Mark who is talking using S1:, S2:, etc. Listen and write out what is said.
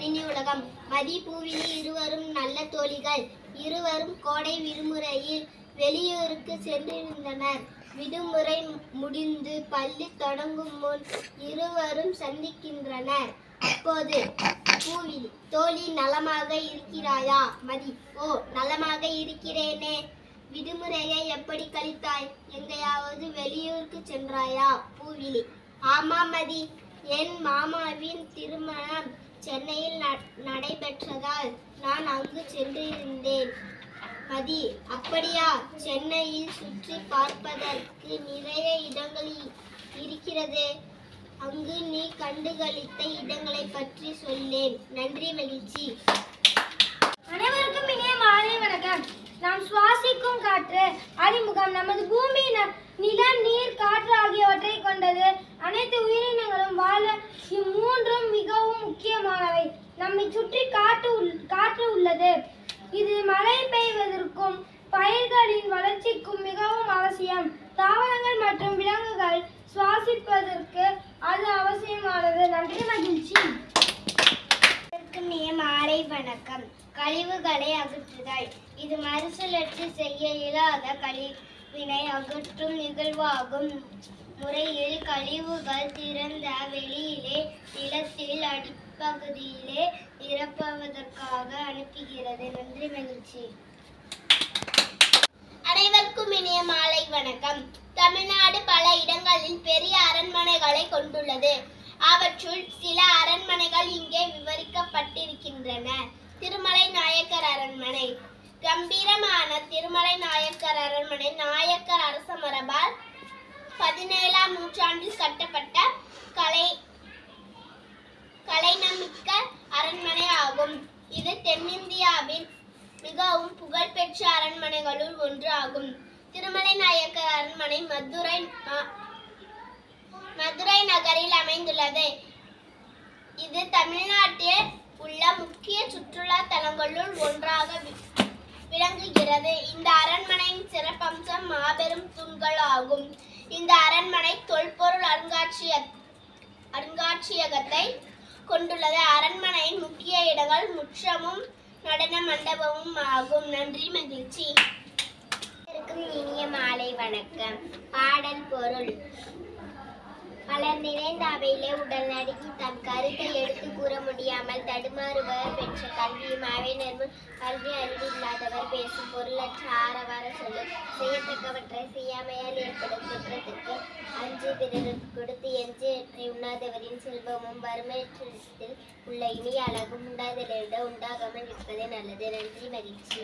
S1: Mini உலகம். மதி, பூவினி இருவரும் நல்ல தோழிகள். இருவரும் கோடை விடுமுறையில் வெளியூருக்கு சென்றிருந்தனர். விடுமுறை முடிந்து பள்ளி தொடங்கும் முன் இருவரும் சந்திக்கின்றனர். அப்போது பூவினி, தோழி நலமாக இருக்கிறாயா? மதி, ஓ, நலமாக இருக்கிறேனே. விடுமுறையை எப்படி கழித்தாய்? எங்கேயாவது வெளியூருக்கு சென்றாயா? பூவினி, ஆமாம் மதி, என் மாமாவின் திருமணம் சென்னையில் நடைபெற்றதால் நான் அங்கு சென்றிருந்தேன். மதி, அப்படியா? சென்னையில் சுற்றி பார்ப்பதற்கு நிறைய இடங்கள் இருக்கிறது. அங்கு நீ கண்டுகளித்த இடங்களை பற்றி சொல்லேன். நன்றி, மகிழ்ச்சி.
S2: அனைவருக்கும் இனிய மாலை வணக்கம். நாம் சுவாசிக்கும் காற்று. அறிமுகம். நமது பூமி நிலம், நீர், காற்று ஆகியவற்றை கொண்டது. அனைத்து உயிரினங்களும் வாழ இம்மூன்றும் மிகவும் முக்கியமானவை. நம்மை சுற்றி காற்று உள்ளது. இது மழை பெய்வதற்கும் பயிர்களின் வளர்ச்சிக்கும் மிகவும் அவசியம். தாவரங்கள் மற்றும் விலங்குகள் சுவாசிப்பதற்கு அது அவசியமானது. நன்றி, மகிழ்ச்சி.
S1: மாலை வணக்கம். கழிவுகளை அகற்றுதல். இது மறுசுழற்சி செய்ய இயலாத கழிவினை அகற்றும் நிகழ்வாகும். முறையில் கழிவுகள் திறந்த வெளியிலே நிலத்தில் அடிப்பகுதியிலே நிரப்புவதற்காக அனுப்புகிறது. நன்றி, மகிழ்ச்சி. அனைவருக்கும் இனிய மாலை வணக்கம். தமிழ்நாடு பல இடங்களில் பெரிய அரண்மனைகளை கொண்டுள்ளது. அவற்றுள் சில அரண்மனைகள் இங்கே விவரிக்கப்பட்டிருக்கின்றன. திருமலை நாயக்கர் அரண்மனை. கம்பீரமான திருமலை நாயக்கர் அரண்மனை நாயக்கர் அரச மரபால் 17ஆம் நூற்றாண்டில் கட்டப்பட்ட கலைநமிக்க அரண்மனை ஆகும். இது தென்னிந்தியாவின் மிகவும் புகழ்பெற்ற அரண்மனைகளுள் ஒன்று ஆகும். திருமலை நாயக்கர் அரண்மனை மதுரை நகரில் அமைந்துள்ளது. இது தமிழ்நாட்டில் உள்ள முக்கிய சுற்றுலா தலங்களுள் ஒன்றாக விளங்குகிறது. இந்த அரண்மனையின் சிறப்பம்சம் மாபெரும் தூண்கள் ஆகும். இந்த அரண்மனை தொல்பொருள் அருங்காட்சியகத்தை கொண்டுள்ளது. அரண்மனையின் முக்கிய இடங்கள் முற்றமும் நடன மண்டபமும் ஆகும். நன்றி, மகிழ்ச்சி. இனிய மாலை வணக்கம். பாடல் பொருள். மலர் நிறைந்த அவையிலே உடல் நடுங்கி தம் கருத்தை எடுத்து கூற முடியாமல் தடுமாறுவர் பெற்ற கல்வியும் அவையினர் கல்வி அறிவில்லாதவர் பேசும் பொருளற்ற ஆரவார சொல்லும். செய்யத்தக்கவற்றை செய்யாமையால் ஏற்படும் குற்றத்துக்கு அஞ்சு பிறருக்கு கொடுத்து எஞ்சியற்றை உண்ணாதவரின் செல்வமும் வறுமையற்றத்தில் உள்ள இனிய அழகும் உண்டாதலிட உண்டாகாமல் இருப்பதே நல்லது. நன்றி, மகிழ்ச்சி.